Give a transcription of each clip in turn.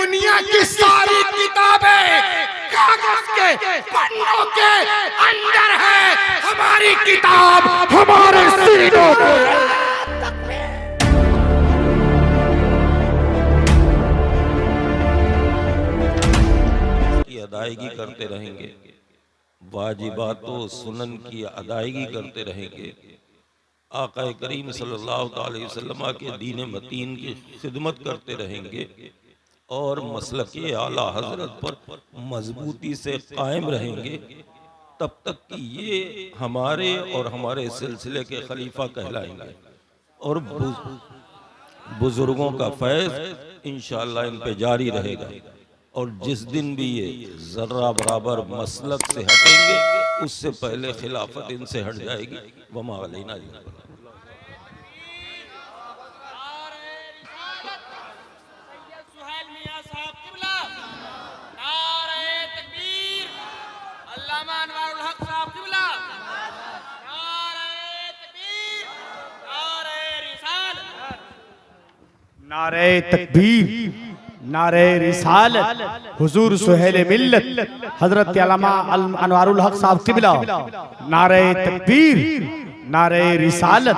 दुनिया की सारी किताबें कागज के पन्नों के अंदर है, हमारी किताब हमारे सीनों में। अदायगी करते रहेंगे, वाजिबात व सुनन की अदायगी करते रहेंगे, आका करीम सल्लल्लाहु अलैहि वसल्लम के दीन मतीन की खिदमत करते रहेंगे और मसलके आला हजरत पर मजबूती से कायम रहेंगे, तब तक कि ये हमारे और हमारे सिलसिले के खलीफा कहलाएंगे और बुजुर्गों का फैज़ इंशाअल्लाह इन पे जारी रहेगा। और जिस दिन भी ये जर्रा बराबर मसलक से हटेंगे, उससे पहले खिलाफत इनसे हट जाएगी। वमा अलैना इल्ला अल बलाग। नारे तकबीर, नारे रिसालत, हुजूर सुहेल मिल्लत हजरत अल्लामा अनवारुल हक साहब क़िबला, नारे तकबीर, नारे रिसालत।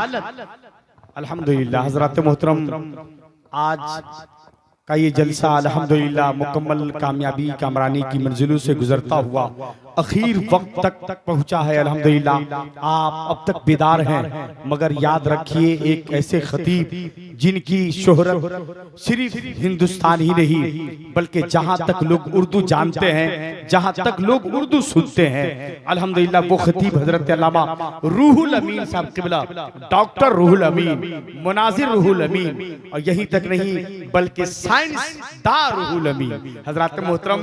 अल्हम्दुलिल्लाह हजरत मोहतरम, आज का ये जलसा अल्हम्दुलिल्लाह मुकम्मल कामयाबी कामरानी की मंजिलों से गुजरता हुआ आखिर वक्त तक पहुंचा है। अल्हम्दुलिल्लाह आप अब तक बेदार हैं, मगर याद रखिए एक ऐसे खतीब जिनकी शोहरत सिर्फ हिंदुस्तान ही नहीं बल्कि जहां तक लोग उर्दू जानते हैं, जहां तक लोग उर्दू सुनते हैं, अल्हम्दुलिल्लाह वो खतीब हजरत अल्लामा रूहुल अमीन साहब क़िबला, डॉक्टर रूहुल अमीन, मुनाजिर रूहुल अमीन, और यही तक नहीं बल्कि साइंसदान रूहुल अमीन हजरत मोहतरम।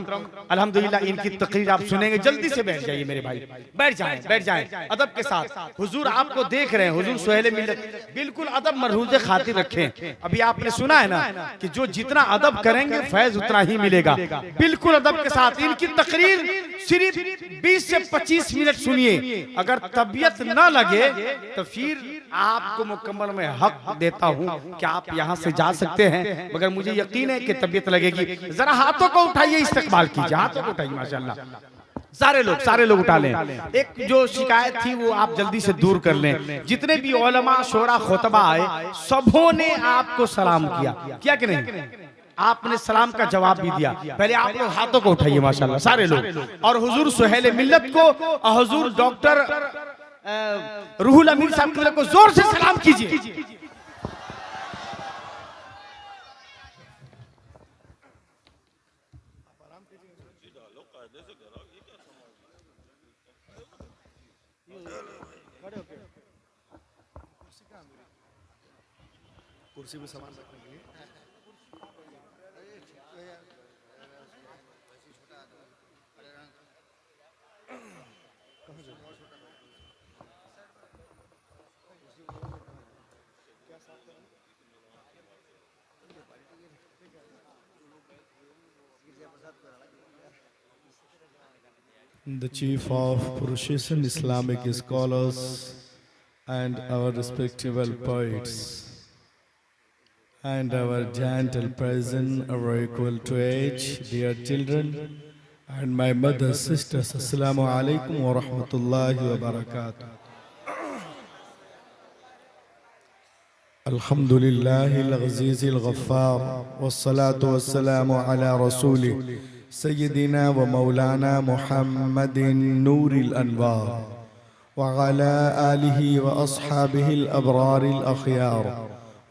अल्हम्दुलिल्लाह इनकी तकरीर आप सुनेंगे। जल्दी से बैठ जाइए मेरे भाई, बैठ जाएं, बैठ जाएं अदब के साथ। हुजूर आपको देख रहे हैं, हुजूर सुहेल मिल्लत, बिल्कुल अदब मरहूज़ खातिर रखें। अभी आपने सुना है ना कि जो जितना अदब करेंगे फैज उतना ही मिलेगा। बिल्कुल अदब के साथ इनकी तकरीर सिर्फ 20 से 25 मिनट सुनिए। अगर तबीयत ना लगे तो फिर आपको मुकम्मल में हक देता हूं कि आप यहां से जा सकते हैं, मगर मुझे यकीन है कि तबीयत लगेगी। जरा हाथों को उठाइए, इस्तकबाल कीजिए, हाथों को उठाइए माशाल्लाह। सारे लोग उठा लें। एक जो शिकायत थी वो आप जल्दी से दूर कर लें। जितने भी उलमा शोरा खुतबा आए सबों ने आपको सलाम किया कि नहीं? आपने सलाम का जवाब भी दिया। पहले आप लोग हाथों को उठाइए माशाल्लाह सारे लोग, और हुजूर सुहेल मिल्लत को और हुजूर डॉक्टर रूहुल अमीन साहब को जोर से सलाम कीजिए। कुर्सी में सामान रखने के लिए The chief of Purushishan Islamic scholars and our respectable poets and our gentle present, our equal to age, dear children, and my mother, sisters, Assalamu alaikum wa rahmatullahi wa barakatuh. Alhamdulillahi al-Aziz al-Ghaffar, was-salatu was-salamu ala rasulih, Sayyidina wa Maulana Muhammadin Nooril Anwar, wa ala alihi wa ashabihi al-abrar al-akhyar,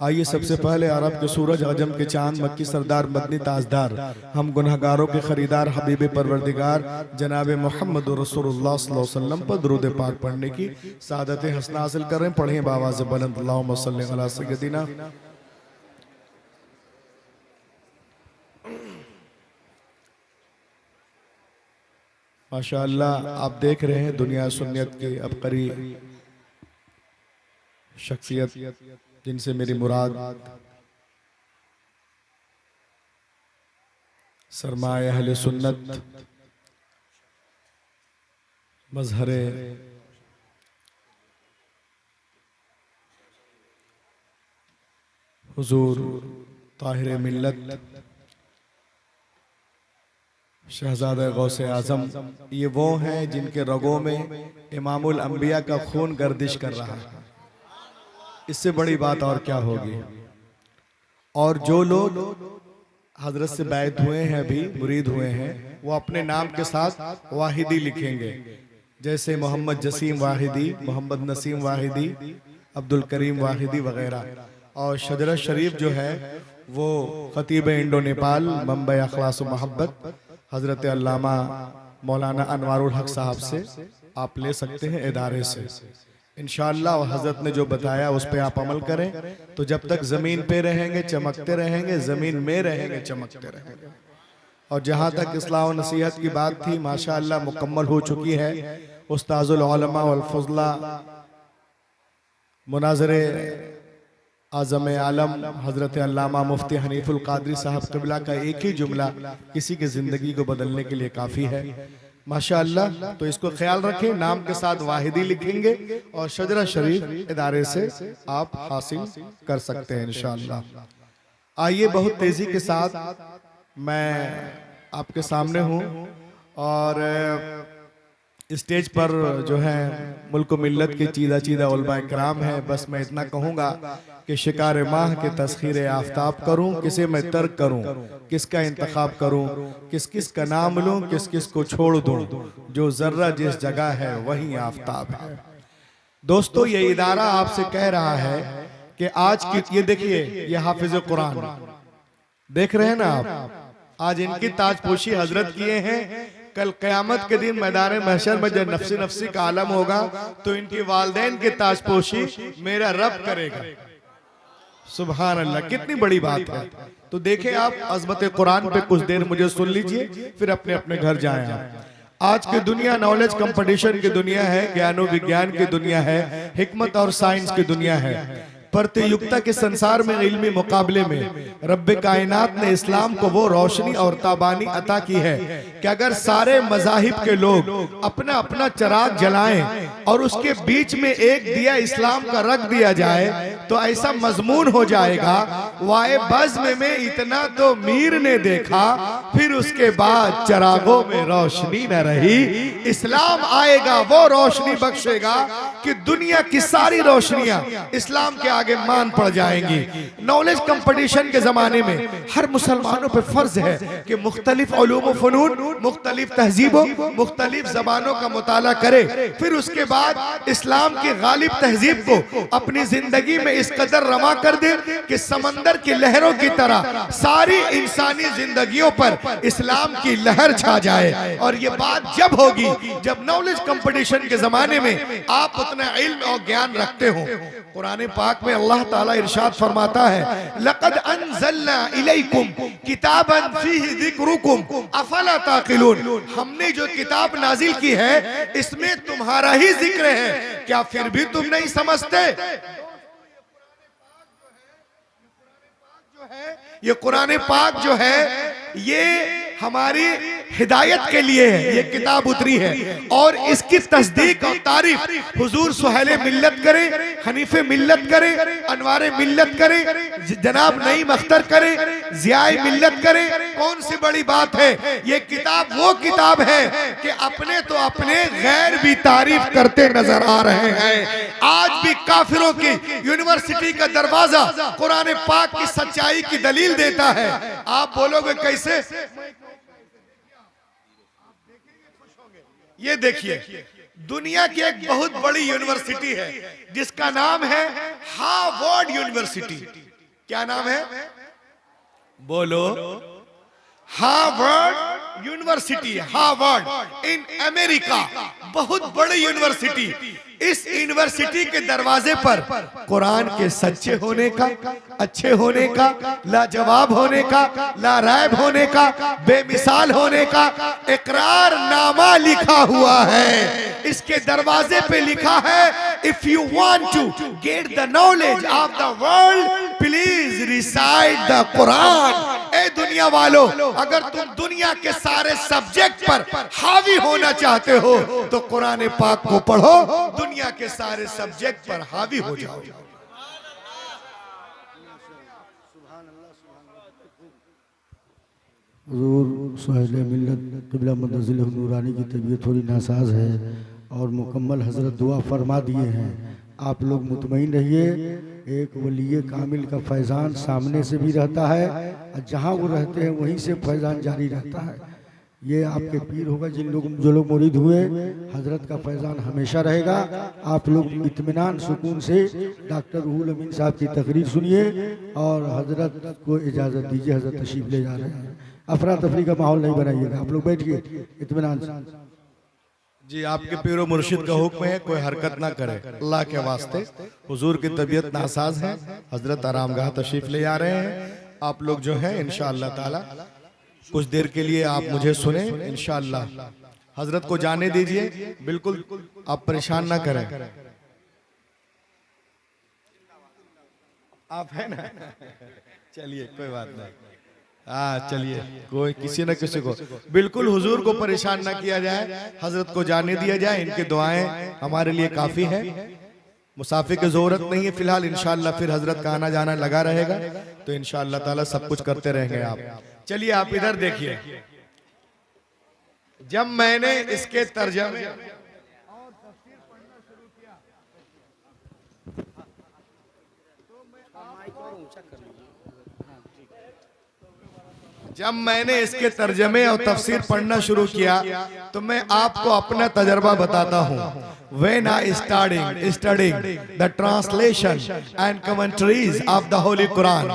आइए सबसे पहले अरब के सूरज, अजम के चांद, मक्की सरदार, मदनी ताजदार, हम गुनहगारों के खरीदार, हबीब परवरदिगार जनाब मोहम्मद रसूलुल्लाह सल्लल्लाहु अलैहि वसल्लम पर दुरूद पाक पढ़ने की सादत हसन हासिल कर रहे हैं। पढ़ें बावाज़ बुलंद, अल्लाहुम्मा सल्ली अला सय्यदिना। माशाअल्लाह आप देख रहे हैं दुनिया सुन्नियत की अबकरी शख्सियत जिनसे मेरी मुराद सरमाए अहले सुन्नत, मजहरे हुजूर ताहिर मिल्लत शहजादा गौसे आजम, ये वो हैं जिनके रगों में इमामुल अंबिया का खून गर्दिश कर रहा है। इससे बड़ी बात और क्या होगी। और जो लोग हजरत से बैत हुए हैं, अभी मुरीद हुए हैं, वो अपने नाम के साथ वाहिदी लिखेंगे, जैसे मोहम्मद जसीम वाहिदी, मोहम्मद नसीम वाहिदी, अब्दुल करीम वाहिदी वगैरह। और शजरत शरीफ जो है वो खतीब इंडो नेपाल मुंबई अखलास मोहब्बत हजरत अल्लामा मौलाना अनवारुल हक साहब से आप ले सकते हैं, इदारे से इंशाअल्लाह। हजरत ने जो बताया उस पर आप अमल करें तो जब तक जमीन पे रहेंगे चमकते रहेंगे, जमीन में रहेंगे चमकते रहेंगे। और जहाँ तक इस्लाह और नसीहत की बात थी, माशाअल्लाह मुकम्मल हो चुकी है। उस्ताजुल उलमा वल फज़ला मुनाज़रे आज़म आलम हजरत अल्लामा मुफ्ती हनीफुल कादरी साहब क़िबला का एक ही जुमला किसी की जिंदगी को बदलने के लिए काफी है माशाअल्लाह। तो इसको ख्याल रखें, नाम के साथ वाहिदी लिखेंगे और शजरा शरीफ इदारे से आप हासिल कर सकते हैं इंशाअल्लाह। आइए बहुत तेजी के साथ मैं आपके सामने हूँ और स्टेज पर जो है मुल्क मिल्लत के चीदा चीदा उलमा इकराम है। बस मैं इतना कहूँगा कि शिकार माह के तस्खीर आफ्ताब करूँ, किसे मैं तर्क करूँ, किसका इंतखाब करूँ, किस किस का नाम लूँ, किस किस को छोड़ दूँ, जो जर्रा जिस जगह है वही आफ्ताब है। दोस्तों ये इदारा आपसे कह रहा है कि आज की ये देखिए, ये हाफिज कुरान देख रहे हैं ना आप, आज इनकी ताजपोशी हजरत किए हैं। कल क़यामत के दिन मैदान महशर में जब नफ्सी नफ्सी का आलम होगा तो इनकी वालदैन की ताजपोशी मेरा रब करेगा। सुभान अल्लाह, कितनी बड़ी बात है। तो देखें आप अज़मत कुरान पे कुछ देर मुझे सुन लीजिए, फिर अपने अपने घर जाएं आप। आज की दुनिया नॉलेज कंपटीशन की दुनिया है, ज्ञानो विज्ञान की दुनिया है, हिकमत और साइंस की दुनिया है। प्रतियुक्ता के संसार में इल्मी मुकाबले में रब्बे कायनात ने इस्लाम को वो रोशनी और ताबानी अता की है कि अगर सारे मज़ाहिब के लोग अपना अपना चिराग जलाएं और उसके बीच में एक दिया इस्लाम का रख दिया जाए तो ऐसा मजमून हो जाएगा, वाए बज़्म में इतना तो मीर ने देखा, फिर उसके बाद चिरागों में रोशनी न रही। इस्लाम आएगा, वो रोशनी बख्शेगा कि दुनिया की सारी रोशनियां इस्लाम के आगे मान पड़ जाएंगी। नॉलेज कंपटीशन के जमाने में हर मुसलमानों पे फर्ज है कि मुख्तलिफ उलूम फनून, मुख्तलिफ तहजीबों, मुख्तलिफ जबानों का मुताला करे, फिर उसके बाद इस्लाम की गालिब तहजीब को अपनी जिंदगी में इस कदर रमा कर दे कि समंदर की लहरों की तरह सारी इंसानी जिंदगियों पर इस्लाम की लहर छा जाए। और ये बात जब होगी जब नॉलेज कंपटीशन के जमाने में आप उतना इल्म और ज्ञान रखते हो। कुरान पाक में अल्लाह ताला इरशाद फरमाता है, लक़द अंज़लना इलैकुम किताबन फीही ज़िक्रुकुम अफ़ला ताक़िलून। हमने जो किताब नाजिल की है इसमें तुम्हारा ही जिक्र है, क्या फिर भी तुम नहीं समझते? ये कुरान पाक जो है ये हमारी हिदायत के लिए है, ये किताब उतरी है और इसकी तस्दीक और तारीफ हुजूर सुहेले मिल्लत करे, हनीफे मिल्लत करे, अनवारे मिल्लत करे, जनाब नईम अख्तर करे, जियाए मिल्लत करे। कौन सी बड़ी बात है? ये किताब वो किताब है कि अपने तो अपने गैर भी तारीफ करते नजर आ रहे हैं। आज भी काफिरों की यूनिवर्सिटी का दरवाजा कुरान पाक की सच्चाई की दलील देता है। आप बोलोगे कैसे? ये देखिए, दुनिया की एक बहुत बड़ी यूनिवर्सिटी है जिसका नाम है हार्वर्ड यूनिवर्सिटी। क्या नाम है? बोलो। Harvard university, Harvard in America, बहुत बड़ी यूनिवर्सिटी। इस यूनिवर्सिटी के दरवाजे पर कुरान के सच्चे होने का, अच्छे होने का, लाजवाब होने का, लारैब होने का, बेमिसाल होने का इकरारनामा लिखा हुआ है। इसके दरवाजे पे लिखा है, if you want to get the knowledge of the world please recite the Quran. ए दुनिया वालों, अगर तुम दुनिया के सारे सब्जेक्ट पर हावी होना चाहते हो तो कुरान पाक को पढ़ो, दुनिया के सारे सब्जेक्ट पर हावी हो जाओ। हुजूर सुहेल मिल्लत क़िबला मुंतज़िल नूरानी की तबीयत थोड़ी नासाज है और मुकम्मल हजरत दुआ फरमा दिए हैं। आप लोग मुतमईन रहिए, एक वली कामिल का फैज़ान सामने से भी रहता है और जहाँ वो रहते हैं वहीं से फैज़ान जारी रहता है। ये आपके पीर होगा, जो लोग मुरीद हुए, हजरत का फैज़ान हमेशा रहेगा। आप लोग इत्मीनान सुकून से डॉक्टर रूहुल अमीन साहब की तकरीर सुनिए और हजरत को इजाज़त दीजिए। हजरत तशरीफ ले जा रहे हैं, अफरा तफरी का माहौल नहीं बनाइएगा, आप लोग बैठिए इत्मीनान से। जी, आपके पीरो मुर्शिद का हुक्म है कोई हरकत ना करे, अल्लाह के वास्ते। हुजूर की तबीयत नासाज है, हजरत आरामगाह तशरीफ ले आ रहे हैं। आप लोग जो है इंशाअल्लाह ताला कुछ देर के लिए आप मुझे सुने, इंशाअल्लाह हजरत को जाने दीजिए, बिल्कुल आप परेशान ना करें। आप है ना? चलिए कोई बात नहीं, हाँ चलिए, कोई किसी न किसी को बिल्कुल हुजूर को परेशान ना किया जाए, हजरत को जाने दिया जाए। इनकी दुआएं हमारे लिए काफी है, मुसाफिर की जरूरत नहीं है फिलहाल। इंशाअल्लाह फिर हजरत का आना जाना लगा रहेगा, तो इंशाअल्लाह ताला सब कुछ करते रहेंगे आप। चलिए आप इधर देखिए, जब मैंने इसके तर्जमे और तफसीर पढ़ना शुरू किया तो मैं आपको अपना तजर्बा बताता हूँ। When I studying the translation and commentaries of the Holy Quran,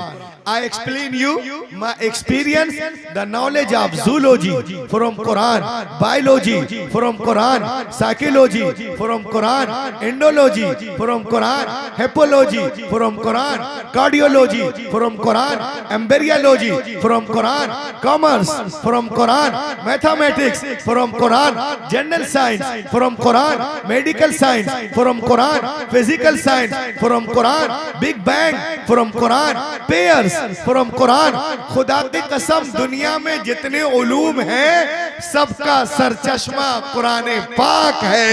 I explain you my experience, the knowledge of zoology from Quran, biology from Quran, psychology from Quran, endology from Quran, hepology from Quran, cardiology from Quran, embryology from Quran, commerce from Quran, mathematics from Quran, general science from Quran, medical science from Quran, physical science from Quran, Big Bang from Quran, pairs from Quran। खुदा की कसम, दुनिया में जितने उलूम हैं सबका सरचश्मा कुरान पाक है।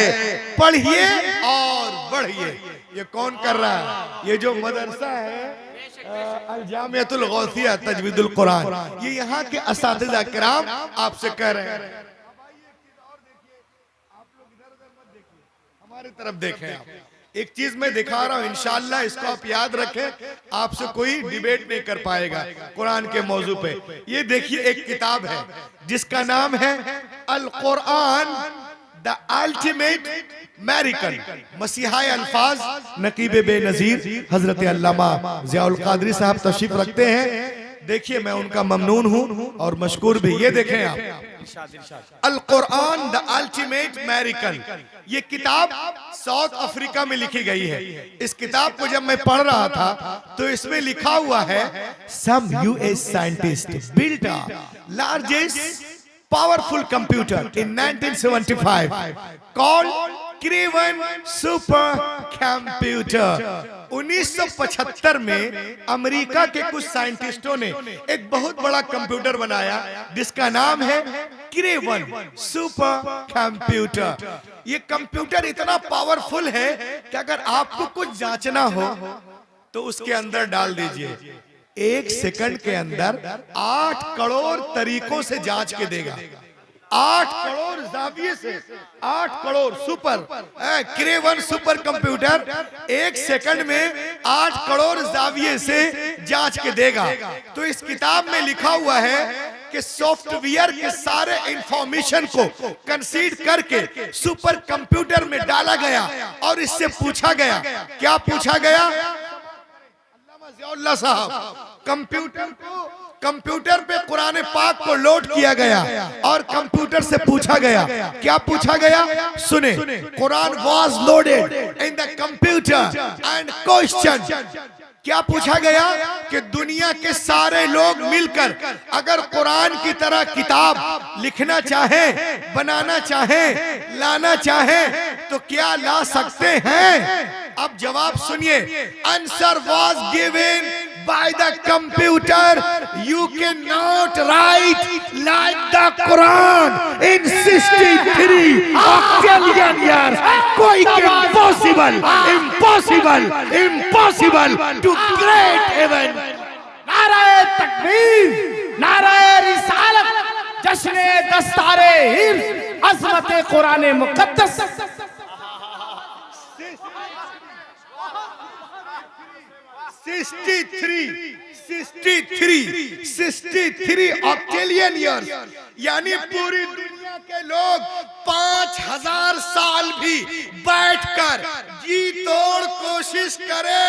पढ़िए और बढ़िए। ये कौन कर रहा है? ये जो मदरसा है अल-जामिअतुल गौसिया तजवीदुल कुरान, ये यहाँ के असातिज़ा किराम आपसे कह रहे हैं। हमारी तरफ देखें आप। एक चीज मैं दिखा रहा हूं, इंशाअल्लाह इसको आप याद रखें, आपसे कोई डिबेट नहीं कर पाएगा कुरान के मौजू पे। ये देखिए, एक किताब है जिसका नाम है अल कुरान द अल्टीमेट अमेरिकन, मसीहा अल्फाज नकीब बेनजीर हजरत अल्लामा ज़ियाउल क़ादरी साहब तशरीफ रखते हैं। देखिए, मैं उनका ममनून हूं और मशकूर भी। ये देखें आप, अल कुरान द अल्टीमेट अमेरिकन, ये किताब साउथ अफ्रीका में लिखी गई है। इस किताब को जब मैं पढ़ रहा था तो इसमें लिखा हुआ है, some US scientist built a largest powerful computer in 1975 called Cray one super computer. 1975 में अमेरिका के कुछ साइंटिस्टों ने एक बहुत बड़ा कंप्यूटर बनाया जिसका नाम है क्रेवन सुपर कंप्यूटर। ये कंप्यूटर इतना पावरफुल है कि अगर आपको कुछ जांचना हो तो उसके अंदर डाल दीजिए, 1 सेकंड के अंदर 8 करोड़ तरीकों से जांच के देगा। 8 करोड़ जाविये से 8 crore super Kraven super computer 1 second में 8 करोड़ जाविये से जांच के देगा। तो इस किताब में लिखा हुआ है कि सॉफ्टवेयर के सारे इंफॉर्मेशन को कंसीड करके सुपर कंप्यूटर में डाला गया और इससे पूछा गया, क्या पूछा गया? जियाउल्लाह साहब, कंप्यूटर पे कुरान पाक को लोड किया गया और कंप्यूटर से पूछा गया, क्या पूछा गया? सुने, Quran was loaded in the computer and question, क्या पूछा गया कि दुनिया के सारे लोग मिलकर अगर कुरान की तरह किताब लिखना चाहे, बनाना चाहे, लाना चाहे तो क्या ला सकते हैं? अब जवाब सुनिए, answer was given by the computer. You cannot write like the Quran in 63 octillion years. कोई impossible to create heaven. नारे तकबीर, नारे रिसालत, जश्न दस्तारे हिफ्ज़, अज़मत कुरान मुक़द्दस। 63 ऑक्टेलियन ईयर्स, यानी पूरी दुनिया के लोग 5000 साल भी बैठकर जी तोड़ कोशिश करे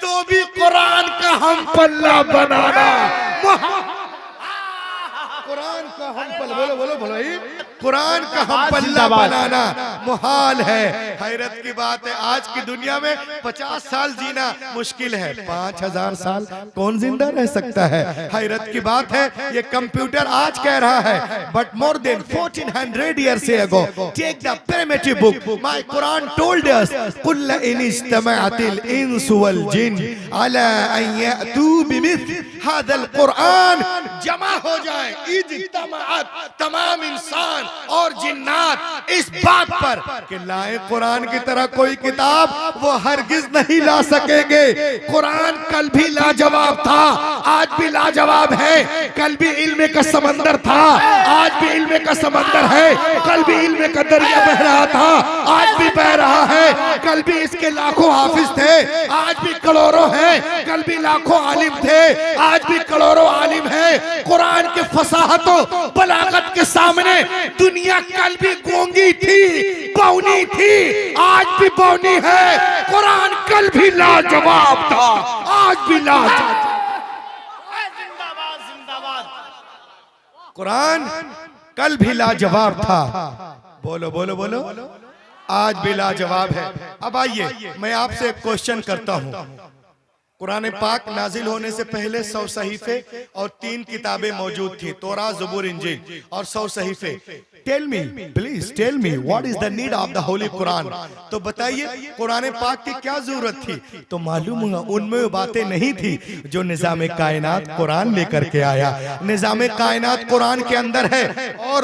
तो भी कुरान का हम पल्ला बनाना, कुरान का हम पल्ला, बोलो कुरान का हम पल्ला बनाना मुहाल है। हैरत की बात है, आज की दुनिया में 50 साल जीना मुश्किल है, 5000 साल कौन जिंदा रह सकता है? हैरत की बात है, ये कंप्यूटर आज कह रहा है, but more than 1400 years ago, take the primitive book, my Quran told us, कुल इन इज्तमाअतिल इंस वल जिन अला अन यअतू बिमिस्ल हादल कुरान, जमा हो जाए इज्तमाअत तमाम इंसान और जिन्नात इस बात पर कि लाए कुरान की तरह कोई किताब, वो हरगिज नहीं ला सकेंगे। कुरान कल भी लाजवाब था, आज भी लाजवाब है, कल भी इल्म का समंदर था, आज भी इल्म का समंदर है, कल भी इल्म का दरिया बह रहा था, आज भी बह रहा है, कल भी इसके लाखों हाफिज थे, आज भी करोड़ों हैं, कल भी लाखों आलिम थे, आज भी करोड़ों आलिम हैं। कुरान के फसाहतों बलागत के सामने दुनिया कल भी गूंगी थी, बौनी थी, आज भी बौनी है। कुरान कल भी लाजवाब था, आज भी लाजवाब। कुरान कल भी लाजवाब था, बोलो, आज भी लाजवाब है। अब आइए मैं आपसे एक क्वेश्चन करता हूं। कुरान पाक नाजिल होने से पहले 100 सहीफे और 3 किताबें मौजूद थी, तौरा, ज़बूर, इंजील और 100 सहीफे। Tell me, please tell me, what is the need of the Holy Quran? तो बताइए कुरान पाक की क्या जरूरत थी? तो मालूम हुआ उनमें वो बातें नहीं थी जो निज़ाम कायनात कुरान लेकर के आया। निज़ाम कायनात कुरान के अंदर है। और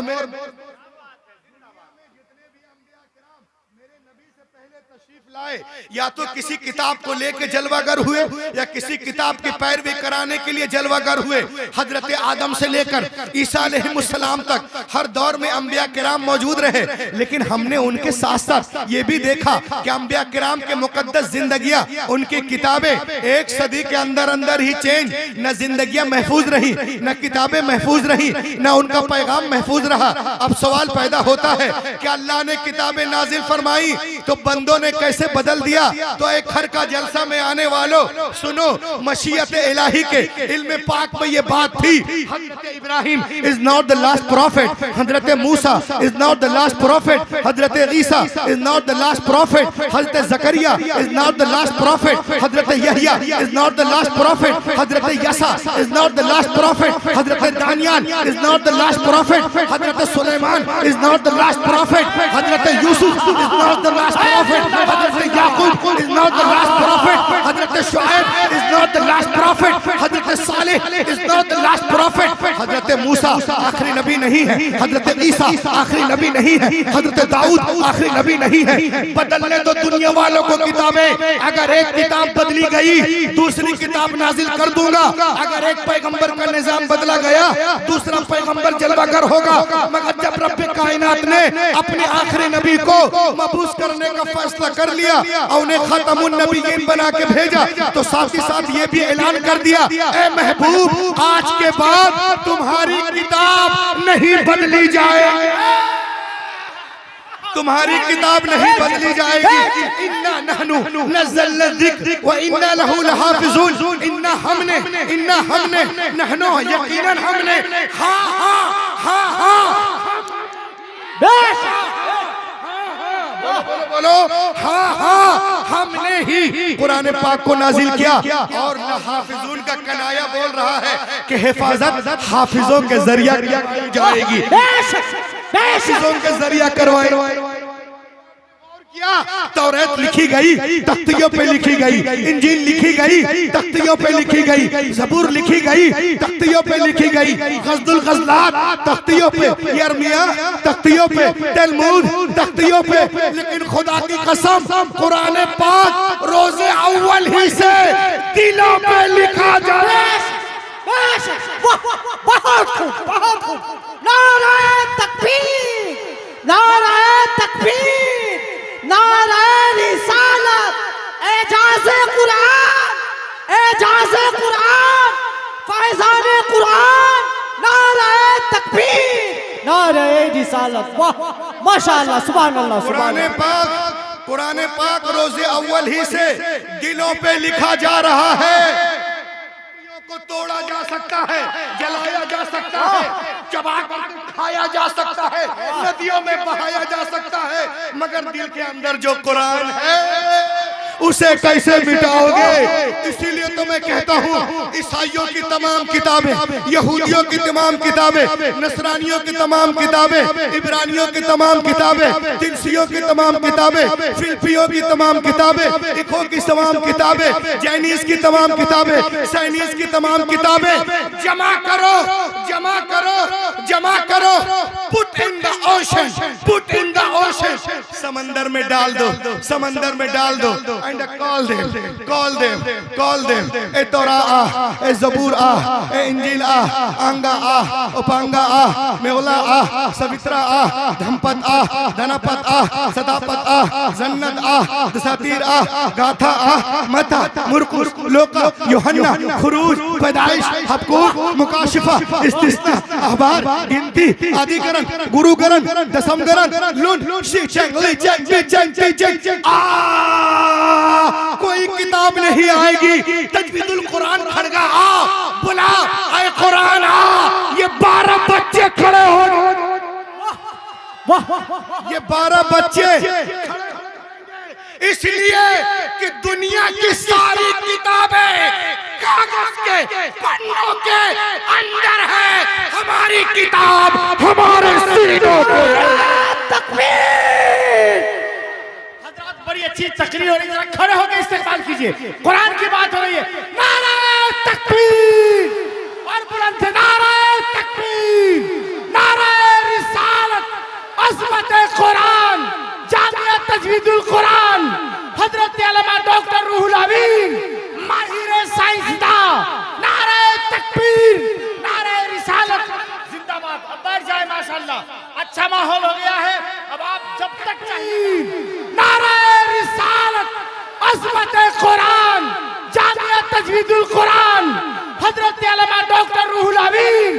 या तो किसी किताब को लेके जलवागर हुए या किसी किताब की पैरवी कराने के लिए जलवागर हुए। हजरत आदम से लेकर ईसा अलैहिस्सलाम तक हर दौर में अंबिया किराम मौजूद रहे, लेकिन हमने उनके साथ साथ ये भी देखा कि अंबिया किराम के मुकद्दस जिंदगियां, उनकी किताबें एक सदी के अंदर ही चेंज, न जिंदगियां महफूज रही, न किताबें महफूज रही, न उनका पैगाम महफूज रहा। अब सवाल पैदा होता है कि अल्लाह ने किताबें नाजिल फरमाई तो बंदों ने कैसे बदल दिया? तो एक घर का जलसा में आने वालों सुनो, मशीयत इलाही के इल्म पाक में ये बात थी। हजरत इब्राहिम is not the last prophet, हजरत मूसा is not the last prophet, हजरत ईसा is not the last prophet, हजरत जकरिया is not the last prophet, हजरत यहया is not the last prophet, हजरत यसा is not the last prophet, हजरत दानियाल is not the last prophet, हजरत सुलेमान is not the last prophet, हजरत यूसुफ is not the last prophet, हजरत याकूब is not the last prophet, Hazrat Shoaib is not the last prophet, Hazrat Saleh is not the last prophet, हजरत मूसा आखिरी नबी नहीं है, हजरत ईसा आखिरी नबी नहीं है, हजरत दाऊद आखिरी नबी नहीं है। बदलने दो दुनिया वालों को किताबें, अगर एक किताब बदली गई दूसरी किताब नाजिल कर दूंगा। अगर एक पैगंबर का निजाम बदला गया दूसरा पैगंबर जलवागर होगा। मगर जब रब्बे कायनात ने अपने आखिरी नबी को मबूस करने का फैसला कर लिया और उन्हें खत्मुन नबीयीन बना के भेजा, तो साथ ही साथ ये भी ऐलान कर दिया, ए महबूब आज के बाद तुम्हारी किताब नहीं बदली जाए। तुम्हारी किताब नहीं बदली जाएगी। इन्ना नहनु नज़्ज़लना ज़िक्र व इन्ना लहू लहाफ़िज़ून। इन्ना हमने नहनु यकीनन हमने बोलो हाँ हमने ही कुरान पाक को नाजिल किया। और हाफिजून का कनाया बोल रहा है कि हिफाजत हाफिजों के जरिया की जाएगी, हाफिजों के जरिया करवाए। क्या तौरात लिखी गई, तख्तियों पे लिखी गई, इंजील लिखी गई, तख्तियों पे लिखी गई, ज़बूर लिखी गई, तख्तियों पे लिखी गई, ग़ज़्दुल ग़ज़लात तख्तियों पे, यर्मिया तख्तियों पे, तलमूद तख्तियों पे। लेकिन खुदा की कसम कुरान पाक रोज़े अव्वल ही से दिलों पे लिखा जाए। बहुत खूब। नारे तकबीर, नारे तकबीर, नारे रिसालत, एजाज़े कुरान, एजाज़े कुरान, फैज़ाने कुरान, नारे तकबीर, नारे रिसालत। वाह माशाअल्लाह, सुभान अल्लाह, सुभान अल्लाह। कुरान पाक रोज़े अव्वल ही से दिलों पे लिखा जा रहा है। को तोड़ा जा सकता है, जलाया जा सकता है, चबा कर खाया जा सकता है, नदियों में बहाया जा सकता है, मगर दिल के अंदर जो कुरान है उसे कैसे मिटाओगे? इसीलिए तो मैं कहता हूँ ईसाइयों की तमाम किताबें, यहूदियों की तमाम किताबें, नसरानियों की तमाम किताबें, इब्रानियों की तमाम किताबें, तिनसियों की तमाम किताबें, फिलिपियों की तमाम किताबें, इखो की तमाम किताबें, जैनीस की तमाम किताबें, साइनीस की तमाम किताबें जमा करो, जमा करो, जमा करो, put in the ocean, put in the ocean, समंदर में डाल दो, समंदर में डाल दो। And call them, call them, call them. ए तोरा आ, ए ज़बूर आ, ए इंजील आ, आंगा आ, उपांगा आ, मेवला आ, सवित्रा आ, धमपत आ, धनपत आ, सदापत आ, जन्नत आ, दसातीर आ, गाथा आ, मता, मुरकुस, लोका, यूहन्ना, खुरूज, पैदाइश, हबकूक, मुकाशिफा, इस्तिस्ना, अहबार, गिनती, आदिकरण, गुरुकरण, दशमकरण, लुन, शिक्षक, लिचक, बिचक, टिचक। कोई किताब नहीं आएगी। तजवीदुल कुरान खड़गा आ, बुला, ऐ कुरान आ। ये 12 बच्चे खड़े हो, ये 12 बच्चे इसलिए कि दुनिया की सारी किताबें कागज के पन्नों के अंदर है, हमारी किताब हमारे सीनों पे। तकबीर। बड़ी अच्छी तकरीर हो रही है, जरा खड़े होकर इस्तेमाल कीजिए। कुरान की बात हो रही है। नारे तकबीर और बुलंद से नारे तकबीर, नारे रिसालत, अज़मत कुरान, जामिया तजवीदुल कुरान, हजरत अल्लामा डॉक्टर रूहुल अमीन, माहिर साइंसदां, नारे तकबीर, नारे रिसालत, जिंदाबाद। अब बैठ जाए, माशाअल्लाह, अच्छा माहौल हो गया है। अब आप जब तक चाहिए नारे रिसालत, अज़मत कुरान, जामिया तजवीदुल कुरान, हजरत अल्लामा डॉक्टर रूहुल अमीन,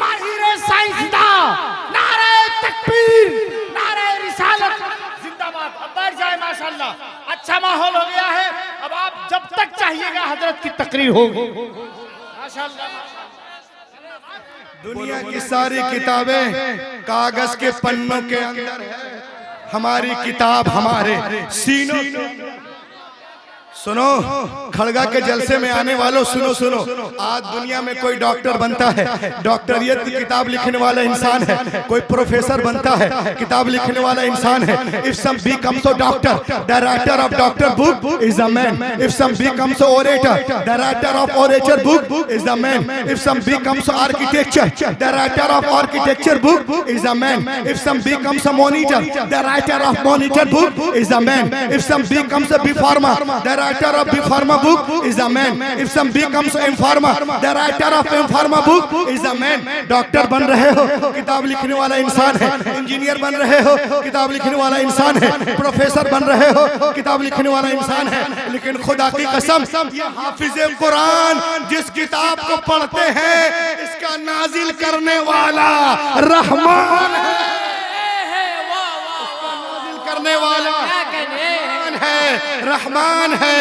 माहिर साइंसदां, नारे तकबीर, नारे रिसालत, जिंदाबाद। अब बैठ जाए, माशाअल्लाह, अच्छा माहौल हो गया है। अब आप जब तक चाहिएगा हजरत की तकरीर होगी, माशाअल्लाह। दुनिया की सारी किताबें कागज के पन्नों के अंदर है, हमारी किताब हमारे सीनों। सुनो, खड़गा के जलसे में आने वालों, सुनो सुनो। आज दुनिया में कोई डॉक्टर बनता है, डॉक्टरियत की किताब लिखने वाला इंसान है। कोई प्रोफेसर बनता है, किताब लिखने वाला इंसान है। If some becomes a doctor, the writer of doctor book is a man. If some becomes a orator, the writer of orator book is a man. If some becomes architecture, the writer of architecture book is a man. If some becomes a monitor, the writer of monitor book is a man. If some becomes a B-Pharma, the writer of B-Pharma book is a man. If some becomes a M-Pharma, the writer of M-Pharma book is a man. Doctor बन रहे हो, किताब लिखने वाला इंसान है। Engineer बन रहे हो, किताब लिखने वाला इंसान है। प्रोफेसर बन रहे हो, किताब लिखने वाला इंसान है। लेकिन खुदा की कसम, ये हाफिज़े कुरान जिस किताब को पढ़ते हैं, इसका नाजिल करने वाला रहमान है। करने वाला क्या कहने रहमान है, रहमान है।